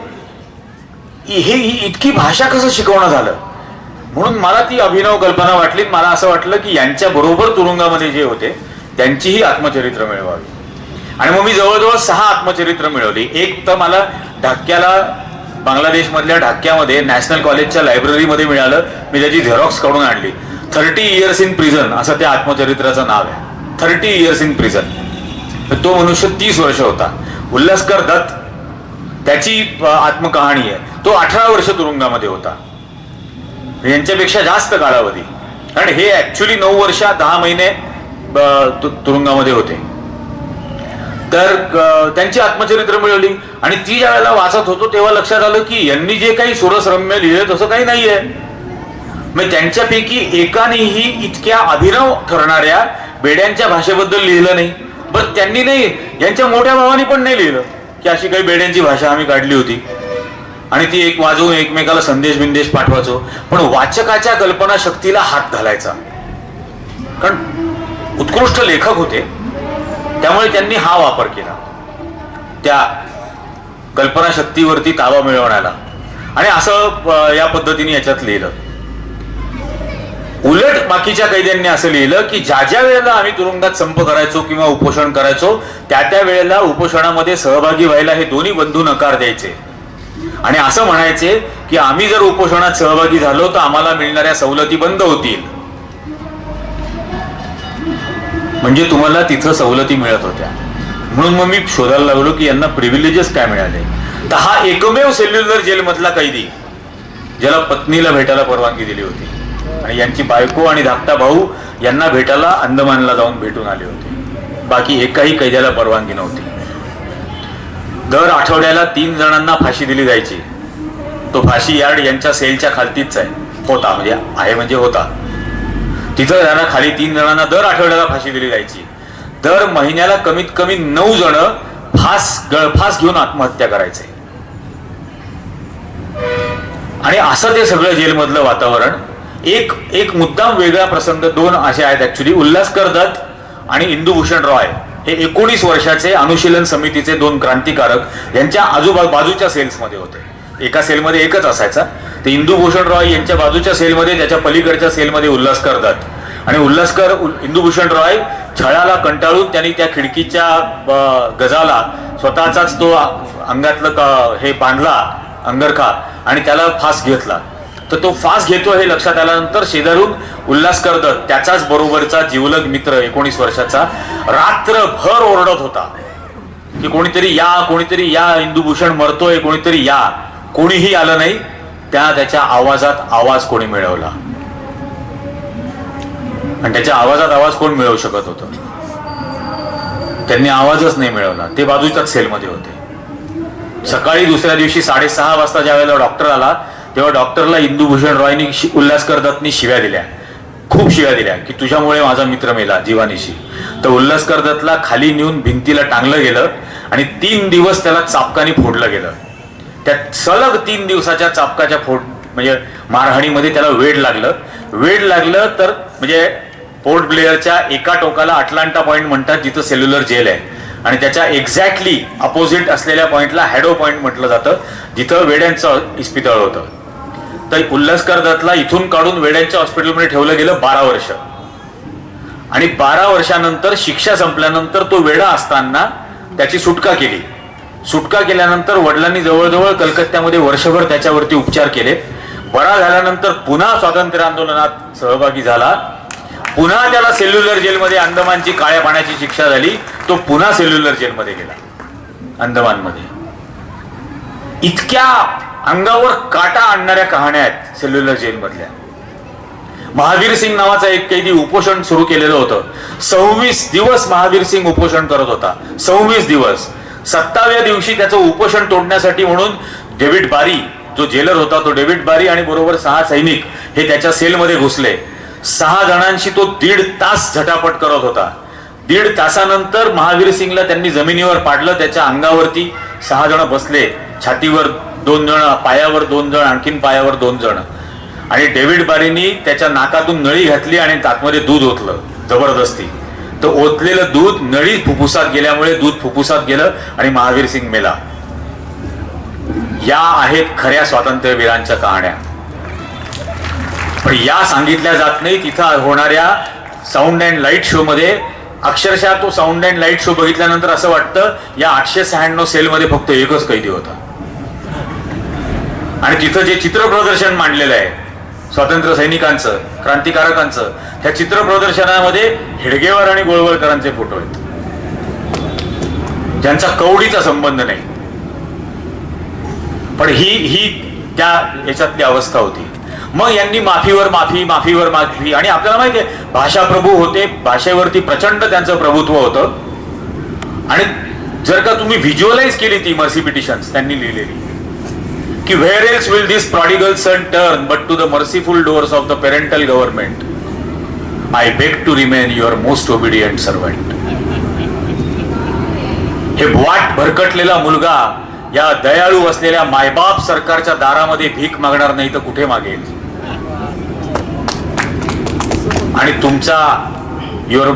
ही इतकी भाषा कसं शिकवणं झालं, म्हणून मला ती अभिनव कल्पना वाटली. मला असं वाटलं की यांच्या बरोबर तुरुंगामध्ये जे होते त्यांचीही आत्मचरित्र मिळवावी. आणि मग मी जवळजवळ 6 आत्मचरित्र मिळवली. एक तर मला ढाक्याला, बांगलादेशमधल्या ढाक्यामध्ये नॅशनल कॉलेजच्या लायब्ररीमध्ये मिळालं, मी त्याची झेरॉक्स काढून आणली. 30 इयर्स इन प्रिझन असं त्या आत्मचरित्राचं नाव आहे. 30 इयर्स इन प्रिझन. तो मनुष्य 30 वर्ष होता. उल्हासकर दत्त त्याची आत्मकहाणी आहे, तो 18 वर्ष तुरुंगामध्ये होता, यांच्यापेक्षा जास्त कालावधी. कारण हे ऍक्च्युली 9 वर्ष 10 महिने तुरुंगामध्ये होते. तर त्यांची आत्मचरित्र मिळवली आणि ती ज्या वेळेला वाचत होतो तेव्हा लक्षात आलं की यांनी जे काही सुरसरम्य लिहिले तसं काही नाहीये. मग त्यांच्यापैकी एकानेही इतक्या अभिनव ठरणाऱ्या बेड्यांच्या भाषेबद्दल लिहिलं नाही. बरं, त्यांनी नाही, यांच्या मोठ्या भावानी पण नाही लिहिलं की अशी काही बेड्यांची भाषा आम्ही काढली होती आणि ती एक वाजवून एकमेकाला संदेश बिंदेश पाठवायचो. पण वाचकाच्या कल्पना शक्तीला हात घालायचा, कारण उत्कृष्ट लेखक होते त्यामुळे त्यांनी हा वापर केला त्या कल्पना शक्तीवरती ताबा मिळवण्याला. आणि असं या पद्धतीने याच्यात लिहिलं. उलट बाकीच्या कैद्यांनी असं लिहिलं की ज्या ज्या वेळेला आम्ही तुरुंगात संप करायचो किंवा उपोषण करायचो त्या वेळेला उपोषणामध्ये सहभागी व्हायला हे दोन्ही बंधू नकार द्यायचे आणि असं म्हणायचे की आम्ही जर उपोषणात सहभागी झालो तर आम्हाला मिळणाऱ्या सवलती बंद होतील. म्हणजे तुम्हाला तिथं सवलती मिळत होत्या. म्हणून मग मी शोधायला लागलो की यांना प्रिव्हिलेजेस काय मिळाले. तर हा एकमेव सेल्युलर जेलमधला कैदी ज्याला पत्नीला भेटायला परवानगी दिली होती आणि यांची बायको आणि धाकटा भाऊ यांना भेटायला अंदमानला जाऊन भेटून आले होते. बाकी एकाही कैद्याला परवानगी नव्हती. दर आठवड्याला 3 जणांना फाशी दिली जायची. तो फाशी यार्ड यांच्या सेलच्या खालतीच होता, म्हणजे आहे म्हणजे होता. तिथं त्यांना खाली 3 जणांना दर आठवड्याला फाशी दिली जायची. दर महिन्याला कमीत कमी 9 जण गळफास घेऊन आत्महत्या करायचे. आणि असं ते सगळं जेलमधलं वातावरण. एक मुद्दाम वेगळा प्रसंग 2 असे आहेत ऍक्च्युली. उल्हासकर दत्त आणि इंदुभूषण रॉय हे 19 वर्षाचे अनुशीलन समितीचे 2 क्रांतिकारक यांच्या बाजूच्या सेल्समध्ये होते. एका सेलमध्ये एकच असायचा. ते इंदुभूषण रॉय यांच्या बाजूच्या सेलमध्ये, त्याच्या पलीकडच्या सेलमध्ये उल्हासकर दत्त. आणि इंदुभूषण रॉय छळाला कंटाळून त्यांनी त्या खिडकीच्या गजाला स्वतःचाच तो अंगातलं हे बांधला अंगरखा आणि त्याला फास घेतला. तर तो फास घेतो हे लक्षात आल्यानंतर शेजारून उल्हासकर दत्त त्याचाच बरोबरचा जिवलग मित्र 19 वर्षाचा रात्रभर ओरडत होता की कोणीतरी या इंदुभूषण मरतोय, कोणीतरी या. कोणीही आलं नाही. त्याच्या आवाजात आवाज कोणी मिळवला आणि त्याच्या आवाजात आवाज कोण मिळवू शकत होतं? त्यांनी आवाजच नाही मिळवला. ते बाजूच्याच सेलमध्ये होते. सकाळी दुसऱ्या दिवशी 6:30 वाजता ज्या वेळेला डॉक्टर आला तेव्हा डॉक्टरला इंदुभूषण रॉयनी उल्हासकर दत्तनी शिव्या दिल्या, खूप शिव्या दिल्या की तुझ्यामुळे माझा मित्र मेला जीवानीशी. तर उल्हासकर दत्तला खाली नेऊन भिंतीला टांगलं गेलं आणि 3 दिवस त्याला चापकाने फोडलं गेलं. त्या सलग 3 दिवसाच्या चापकाच्या म्हणजे मारहाणीमध्ये त्याला वेड लागलं तर म्हणजे पोर्ट ब्लेअरच्या एका टोकाला अटलांटा पॉइंट म्हणतात जिथं सेल्युलर जेल आहे आणि त्याच्या एक्झॅक्टली अपोजिट असलेल्या पॉइंटला हॅडो पॉइंट म्हटलं जातं जिथं वेड्यांचं इस्पितळ होतं. तर उल्हासकर दत्तला इथून काढून वेड्यांच्या हॉस्पिटलमध्ये ठेवलं गेलं 12 वर्ष आणि 12 वर्षानंतर शिक्षा संपल्यानंतर तो वेडा असताना त्याची सुटका केली. सुटका केल्यानंतर वडिलांनी जवळजवळ कलकत्त्यामध्ये वर्षभर त्याच्यावरती उपचार केले. बरा झाल्यानंतर पुन्हा स्वातंत्र्य आंदोलनात सहभागी झाला. पुन्हा त्याला सेल्युलर जेलमध्ये अंदमानची काळ्या पाण्याची शिक्षा झाली. तो पुन्हा सेल्युलर जेलमध्ये गेला अंदमानमध्ये. इतक्या अंगावर काटा आणणाऱ्या कहाण्या आहेत सेल्युलर जेलमधल्या. महावीर सिंग नावाचा एक कैदी उपोषण सुरू केलेलं होतं. 26 दिवस महावीर सिंग उपोषण करत होता. 26 दिवस. 27व्या दिवशी त्याचं उपोषण तोडण्यासाठी म्हणून डेव्हिड बारी जो जेलर होता तो डेव्हिड बारी आणि बरोबर 6 सैनिक हे त्याच्या सेलमध्ये घुसले. 6 जणांशी तो 1.5 तास झटापट करत होता. 1.5 तासानंतर महावीर सिंगला त्यांनी जमिनीवर पाडलं. त्याच्या अंगावरती 6 जण बसले. छातीवर 2 जण, पायावर 2 जण, आणखीन पायावर 2 जण आणि डेव्हिड बारीनी त्याच्या नाकातून नळी घातली आणि आतमध्ये दूध ओतलं जबरदस्ती. तर ओतलेलं दूध नळी फुफ्फुसात गेल्यामुळे दूध फुफ्फुसात गेलं आणि महावीर सिंग मेला. या आहेत खऱ्या स्वातंत्र्यवीरांच्या कहाण्या. पण या सांगितल्या जात नाही. तिथं होणाऱ्या साऊंड अँड लाईट शो मध्ये अक्षरशः तो साऊंड अँड लाईट शो बघितल्यानंतर असं वाटतं या 896 सेलमध्ये फक्त एकच कैदी होता. आणि तिथं जे चित्र प्रदर्शन मांडलेलं आहे स्वातंत्र्य सैनिकांचं, क्रांतिकारकांचं, त्या चित्र प्रदर्शनामध्ये हेडगेवार आणि गोळवळकरांचे फोटो आहेत ज्यांचा कवडीचा संबंध नाही. पण ही त्या याच्यातली अवस्था होती. मग यांनी माफीवर माफी आणि आपल्याला माहिती आहे भाषाप्रभू होते. भाषेवरती प्रचंड त्यांचं प्रभुत्व होतं. आणि जर का तुम्ही व्हिज्युअलाइज केली ती मर्सी पिटिशन्स त्यांनी लिहिलेली की where else will this prodigal son turn but to the merciful doors of the parental government. I beg to remain your most obedient servant. हे वाट भरकटलेला मुलगा या दयाळू असलेल्या मायबाप सरकारच्या दारामध्ये भीक मागणार नाही तर कुठे मागेल? आणि तुमचा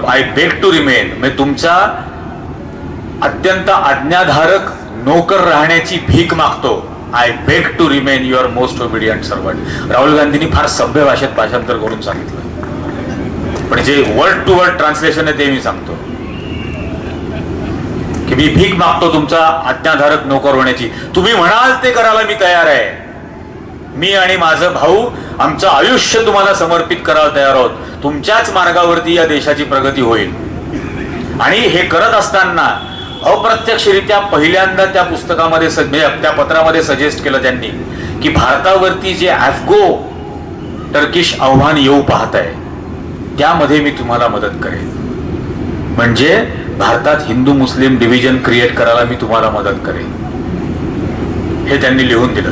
आय बेग टू रिमेन म्हणजे तुमचा अत्यंत आज्ञाधारक नोकर राहण्याची भीक मागतो. I beg to remain your most obedient servant. Rahul गांधींनी फार सभ्य भाषेत भाषांतर करून सांगितलं. पण जे वर्ड टू वर्ड ट्रान्सलेशन आहे ते मी सांगतो की मी भीक मागतो तुमचा आज्ञाधारक नोकर होण्याची. तुम्ही म्हणाल ते करायला मी तयार आहे. मी आणि माझं भाऊ आमचं आयुष्य तुम्हाला समर्पित करायला तयार आहोत. तुमच्याच मार्गावरती या देशाची प्रगती होईल. आणि हे करत असताना अप्रत्यक्षरित्या पहिल्यांदा त्या पुस्तकामध्ये त्या पत्रामध्ये सजेस्ट केलं त्यांनी की भारतावरती जे अफगो टर्किश आव्हान येऊ पाहत आहे त्यामध्ये मी तुम्हाला मदत करेन. म्हणजे भारतात हिंदू मुस्लिम डिव्हिजन क्रिएट करायला मी तुम्हाला मदत करेन हे त्यांनी लिहून दिलं.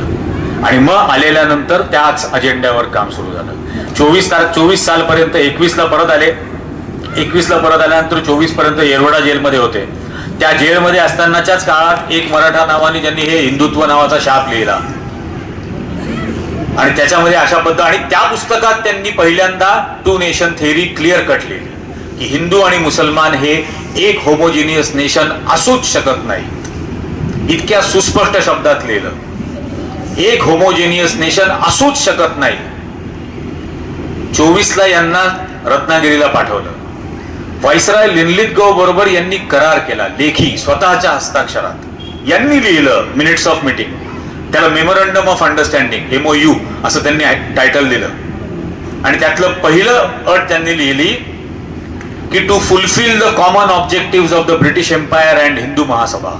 आणि मग आलेल्यानंतर त्याच अजेंड्यावर काम सुरू झालं. 24 सालपर्यंत 21ला परत आले. 21ला परत आल्यानंतर 24 पर्यंत येरवडा जेलमध्ये होते. त्या जेलमध्ये असतानाच्याच काळात एक मराठा नावाने त्यांनी हे हिंदुत्व नावाचा शाप लिहिला आणि त्याच्यामध्ये अशा पद्धत आणि त्या पुस्तकात त्यांनी पहिल्यांदा 2 नेशन थेअरी क्लिअर कट लिहिली की हिंदू आणि मुसलमान हे एक होमोजिनियस नेशन असूच शकत नाही. इतक्या सुस्पष्ट शब्दात लिहिलं एक होमोजिनियस नेशन असूच शकत नाही. 24ला यांना रत्नागिरीला पाठवलं. व्हाईसराय लिनलिथगो बरोबर यांनी करार केला, लेखी स्वतःच्या हस्ताक्षरात यांनी लिहिलं, मिनिट्स ऑफ मीटिंग. त्याला मेमोरंडम ऑफ अंडरस्टँडिंग, MOU असं त्यांनी टायटल दिलं. आणि त्यातलं पहिलं अट त्यांनी लिहिली की to fulfil the common objective of the British Empire and Hindu Mahasabha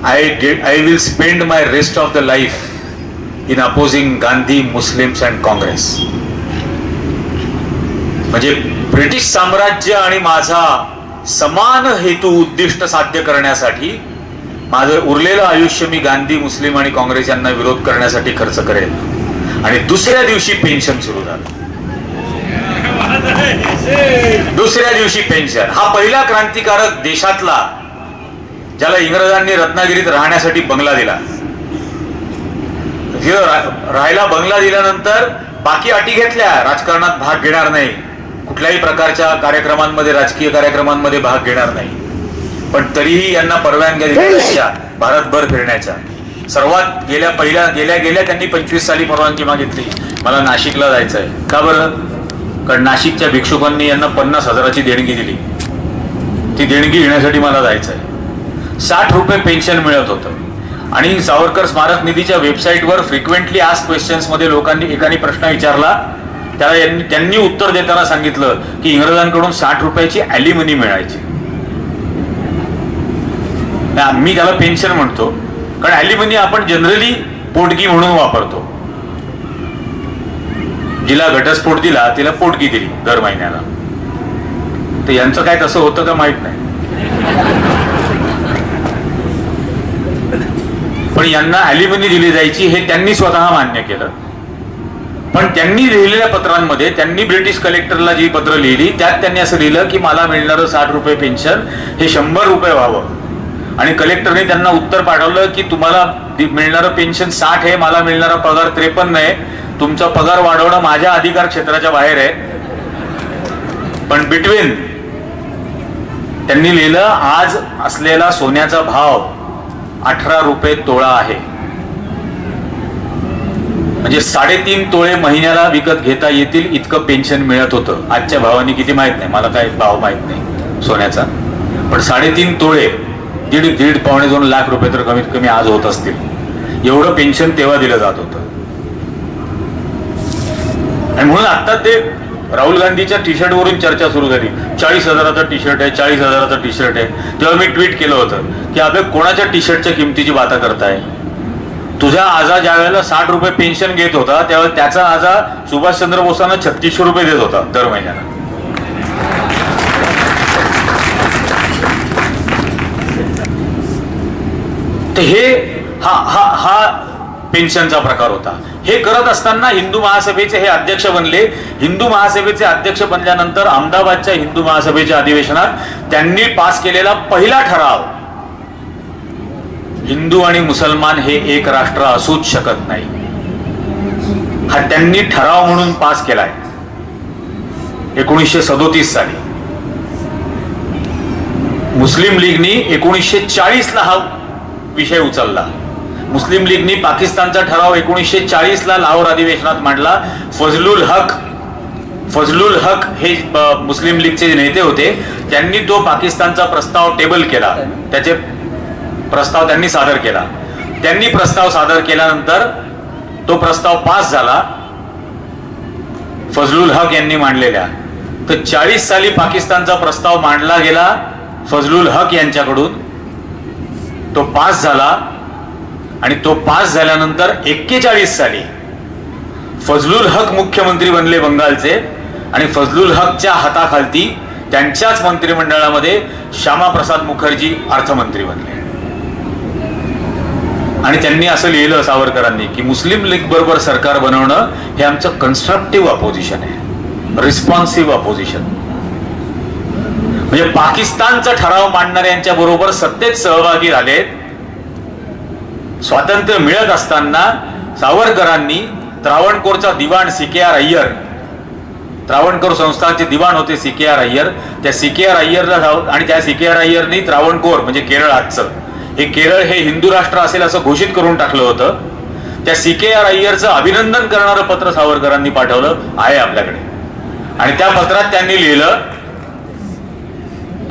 I will spend my rest of the life in opposing Gandhi, Muslims and Congress. म्हणजे ब्रिटिश साम्राज्य आणि माझा समान हेतू उद्दिष्ट साध्य करण्यासाठी माझं उरलेलं आयुष्य मी गांधी, मुस्लिम आणि काँग्रेस यांना विरोध करण्यासाठी खर्च करेल. आणि दुसऱ्या दिवशी पेन्शन सुरू झालं. दुसऱ्या दिवशी पेन्शन. हा पहिला क्रांतिकारक देशातला ज्याला इंग्रजांनी रत्नागिरीत राहण्यासाठी बंगला दिला. राहायला बंगला दिल्यानंतर बाकी अटी घेतल्या, राजकारणात भाग घेणार नाही, कुठल्याही प्रकारच्या कार्यक्रमांमध्ये, राजकीय कार्यक्रमांमध्ये भाग घेणार नाही. पण तरीही यांना परवानग्या दिल्या भारतभर फिरण्याच्या. सर्वात गेल्या त्यांनी 25 साली परवानगी मागितली, मला नाशिकला जायचंय. का बरं? कारण नाशिकच्या भिक्षुकांनी यांना 50,000ची देणगी दिली. ती देणगी घेण्यासाठी मला जायचंय. 60 रुपये पेन्शन मिळत होतं. आणि सावरकर स्मारक निधीच्या वेबसाईटवर फ्रिक्वेंटली आस्क क्वेश्चन्स मध्ये एकाने प्रश्न विचारला, त्याला त्यांनी उत्तर देताना सांगितलं की इंग्रजांकडून 60 रुपयाची ॲलिमनी मिळायची. मी त्याला पेन्शन म्हणतो, कारण ॲलिमनी आपण जनरली पोटगी म्हणून वापरतो. जिला घटस्फोट दिला तिला पोटगी दिली दर महिन्याला. तर यांचं काय तसं होतं का माहित नाही. पण यांना ॲलिमनी दिली जायची हे त्यांनी स्वतः मान्य केलं. पण त्यांनी लिहिलेल्या पत्रांमध्ये, त्यांनी ब्रिटिश कलेक्टरला जी पत्र लिहिली त्यात त्यांनी असं लिहिलं की मला मिळणारं 60 रुपये पेन्शन हे 100 रुपये व्हावं. आणि कलेक्टरने त्यांना उत्तर पाठवलं की तुम्हाला मिळणारं पेन्शन 60 आहे, मला मिळणारा पगार 53 आहे. तुमचा पगार वाढवणं माझ्या अधिकार क्षेत्राच्या बाहेर आहे. पण बिटवीन त्यांनी लिहिलं आज असलेला सोन्याचा भाव 18 रुपये तोळा आहे. म्हणजे 3.5 तोळे महिन्याला विकत घेता येतील इतकं पेन्शन मिळत होतं. आजच्या भावाने किती माहित नाही, मला काय भाव माहित नाही सोन्याचा. पण 3.5 तोळे, दीड पावणे 2 लाख रुपये तर कमीत कमी आज होत असतील. एवढं पेन्शन तेव्हा दिलं जात होतं. आणि म्हणून आता ते राहुल गांधीच्या टी शर्ट वरून चर्चा सुरू झाली. 40,000चा टी शर्ट आहे, 40,000चा टी शर्ट आहे. तेव्हा मी ट्विट केलं होतं की अबे कोणाच्या टी शर्टच्या किमतीची बाता करताय? तुझा आजा ज्या वेळेला 60 रुपये पेन्शन घेत होता त्यावेळेला त्याचा आजा सुभाषचंद्र बोसांना 3600 रुपये देत होता दर महिन्याला. तर हा पेन्शनचा प्रकार होता. हे करत असताना हिंदू महासभेचे हे अध्यक्ष बनले. हिंदू महासभेचे अध्यक्ष बनल्यानंतर अहमदाबादच्या हिंदू महासभेच्या अधिवेशनात त्यांनी पास केलेला पहिला ठराव, हिंदू आणि मुसलमान हे एक राष्ट्र असूच शकत नाही, हा त्यांनी ठराव म्हणून पास केलाय 1937 साली. मुस्लिम लीगनी 1940ला हा विषय उचलला. मुस्लिम लीगनी पाकिस्तानचा ठराव 1940ला लाहोर अधिवेशनात मांडला. फजलुल हक हे मुस्लिम लीगचे नेते होते. त्यांनी तो पाकिस्तानचा प्रस्ताव टेबल केला, त्याचे प्रस्ताव त्यांनी सादर केला. त्यांनी प्रस्ताव सादर केल्यानंतर तो प्रस्ताव पास झाला फजलुल हक यांनी मांडलेल्या. तर 40 साली पाकिस्तानचा प्रस्ताव मांडला गेला फजलुल हक यांच्याकडून, तो पास झाला. आणि तो पास झाल्यानंतर 41 साली फजलुल हक मुख्यमंत्री बनले बंगालचे. आणि फजलुल हकच्या हाताखालती त्यांच्याच मंत्रिमंडळामध्ये श्यामाप्रसाद मुखर्जी अर्थमंत्री बनले. आणि त्यांनी असं लिहिलं सावरकरांनी की मुस्लिम लीग बरोबर सरकार बनवणं हे आमचं कन्स्ट्रक्टिव्ह अपोजिशन आहे, रिस्पॉन्सिव्ह अपोजिशन. म्हणजे पाकिस्तानचा ठराव मांडणाऱ्यांच्या बरोबर सत्तेत सहभागी झालेत. स्वातंत्र्य मिळत असताना सावरकरांनी त्रावणकोरचा दिवाण CKR अय्यर, त्रावणकोर संस्थानचे दिवाण होते CKR अय्यर, त्या CKR अय्यरला आणि त्या CKR अय्यरनी त्रावणकोर म्हणजे केरळ आजचं हे केरळ हे हिंदू राष्ट्र असेल असं घोषित करून टाकलं होतं. त्या CKR अय्यरचं अभिनंदन करणारं पत्र सावरकरांनी पाठवलं आहे आपल्याकडे. आणि त्या पत्रात त्यांनी लिहिलं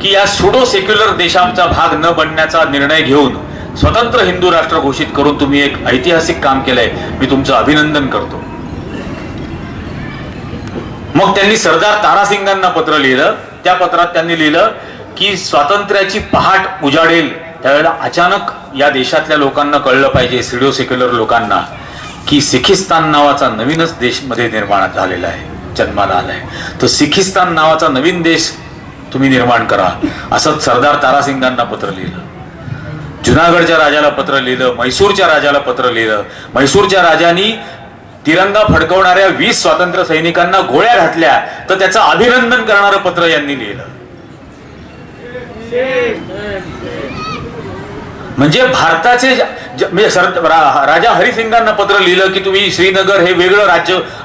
की या सुडो सेक्युलर देशांचा भाग न बनण्याचा निर्णय घेऊन स्वतंत्र हिंदू राष्ट्र घोषित करून तुम्ही एक ऐतिहासिक काम केलंय, मी तुमचं अभिनंदन करतो. मग त्यांनी सरदार तारासिंगांना पत्र लिहिलं. त्या पत्रात त्यांनी लिहिलं की स्वातंत्र्याची पहाट उजाडेल त्यावेळेला अचानक या देशातल्या लोकांना कळलं पाहिजे, सिडो सेक्युलर लोकांना, की सिखिस्तान नावाचा नवीनच देश मध्ये निर्माण झालेला आहे, जन्माला आलाय. तो सिखिस्तान नावाचा नवीन देश तुम्ही निर्माण करा, असं सरदार तारासिंगांना पत्र लिहिलं. जुनागडच्या राजाला पत्र लिहिलं, म्हैसूरच्या राजाला पत्र लिहिलं. म्हैसूरच्या राजांनी तिरंगा फडकवणाऱ्या 20 स्वातंत्र्य सैनिकांना गोळ्या घातल्या, तर त्याचं अभिनंदन करणारं पत्र यांनी लिहिलं. म्हणजे भारताचे म्हणजे राजा हरिसिंगांना पत्र लिहिलं की तुम्ही श्रीनगर हे वेगळं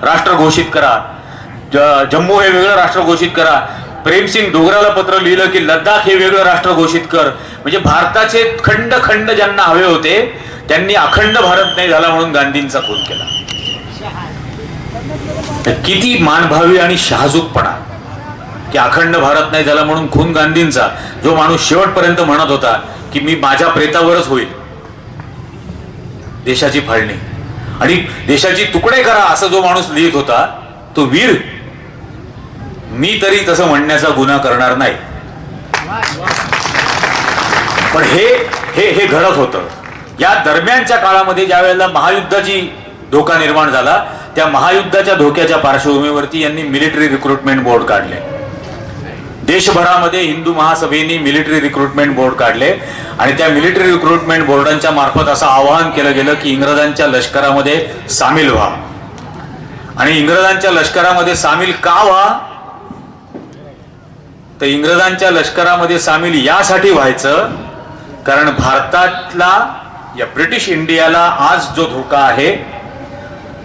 राष्ट्र घोषित करा, जम्मू हे वेगळं राष्ट्र घोषित करा. प्रेमसिंग डोगराला पत्र लिहिलं की लडाख हे वेगळं राष्ट्र घोषित कर. म्हणजे भारताचे खंड खंड ज्यांना हवे होते त्यांनी अखंड भारत नाही झाला म्हणून गांधींचा खून केला. किती मानभावी आणि शहाजूकपणा की अखंड भारत नाही झाला म्हणून खून गांधींचा. जो माणूस शेवटपर्यंत म्हणत होता की मी माझ्या प्रेतावरच होईल देशाची फाळणी आणि देशाची तुकडे करा, असं जो माणूस लिहित होता तो वीर. मी तरी तसं म्हणण्याचा गुन्हा करणार नाही. पण हे घडत होतं. या दरम्यानच्या काळामध्ये ज्या वेळेला महायुद्धाची धोका निर्माण झाला, त्या महायुद्धाच्या धोक्याच्या पार्श्वभूमीवरती यांनी मिलिटरी रिक्रुटमेंट बोर्ड काढले. देशभरामध्ये हिंदू महासभेने मिलिटरी रिक्रुटमेंट बोर्ड काढले आणि त्या मिलिटरी रिक्रुटमेंट बोर्डांच्या मार्फत असं आवाहन केलं गेलं की इंग्रजांच्या लष्करामध्ये सामील व्हा. आणि इंग्रजांच्या लष्करामध्ये सामील का व्हा, तर इंग्रजांच्या लष्करामध्ये सामील यासाठी व्हायचं कारण भारतातला या ब्रिटिश इंडियाला आज जो धोका आहे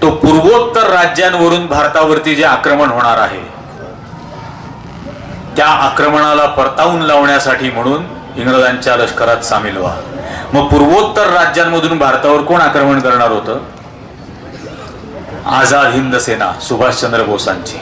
तो पूर्वोत्तर राज्यांवरून भारतावरती जे आक्रमण होणार आहे त्या आक्रमणाला परतावून लावण्यासाठी म्हणून इंग्रजांच्या लष्करात सामील व्हा. मग पूर्वोत्तर राज्यांमधून भारतावर कोण आक्रमण करणार होतं? आझाद हिंद सेना सुभाषचंद्र बोसांची.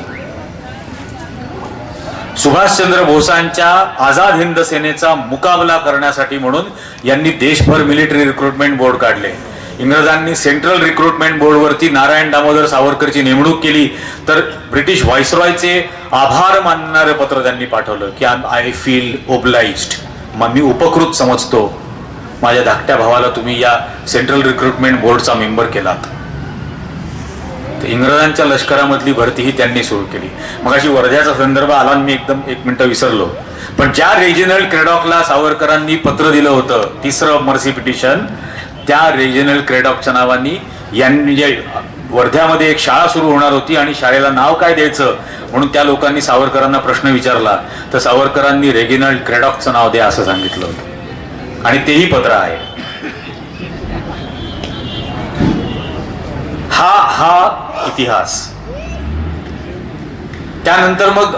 सुभाषचंद्र बोसांच्या आझाद हिंद सेनेचा मुकाबला करण्यासाठी म्हणून यांनी देशभर मिलिटरी रिक्रुटमेंट बोर्ड काढले. इंग्रजांनी सेंट्रल रिक्रुटमेंट बोर्डवरती नारायण दामोदर सावरकरची नेमणूक केली, तर ब्रिटिश व्हायसरॉयचे आभार मानणारे पत्र त्यांनी पाठवलं की आय फील ओब्लाइज्ड, मग मी उपकृत समजतो माझ्या धाकट्या भावाला तुम्ही या सेंट्रल रिक्रुटमेंट बोर्डचा मेंबर केलात. इंग्रजांच्या लष्करामधली भरती ही त्यांनी सुरू केली. मग अशी वर्ध्याचा संदर्भ आला, मी एकदम 1 मिनिट विसरलो. पण ज्या रेजिनल क्रेडॉकला सावरकरांनी पत्र दिलं होतं, 3रं मर्सी पिटिशन, त्या रेजिनल क्रेडॉकच्या नावानी यांनी जे वर्ध्यामध्ये एक शाळा सुरू होणार होती आणि शाळेला नाव काय द्यायचं म्हणून त्या लोकांनी सावरकरांना प्रश्न विचारला, तर सावरकरांनी रेजिनल क्रेडॉकचं नाव द्या असं सांगितलं होतं आणि तेही पत्र आहे. हा इतिहास. त्यानंतर मग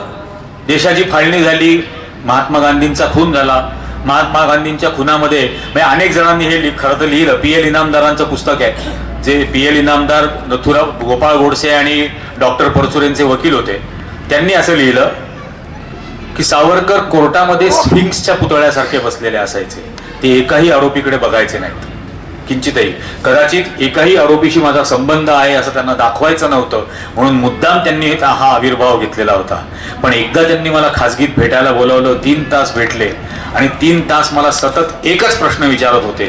देशाची फाळणी झाली, महात्मा गांधींचा खून झाला. महात्मा गांधींच्या खुनामध्ये म्हणजे अनेक जणांनी हे खरं तर लिहिलं. PL इनामदारांचं पुस्तक आहे, जे PL इनामदार नथुरा गोपाळ गोडसे आणि डॉक्टर परचुरेंचे वकील होते. त्यांनी असं लिहिलं की सावरकर कोर्टामध्ये स्फिंक्सच्या पुतळ्यासारखे बसलेले असायचे. ते एकाही आरोपीकडे बघायचे नाहीत किंचितही. कदाचित एकाही आरोपीशी माझा संबंध आहे असं त्यांना दाखवायचं नव्हतं म्हणून मुद्दाम त्यांनी हा आविर्भाव घेतलेला होता. पण एकदा त्यांनी मला खासगीत भेटायला बोलावलं, 3 तास भेटले आणि 3 तास मला सतत एकच प्रश्न विचारत होते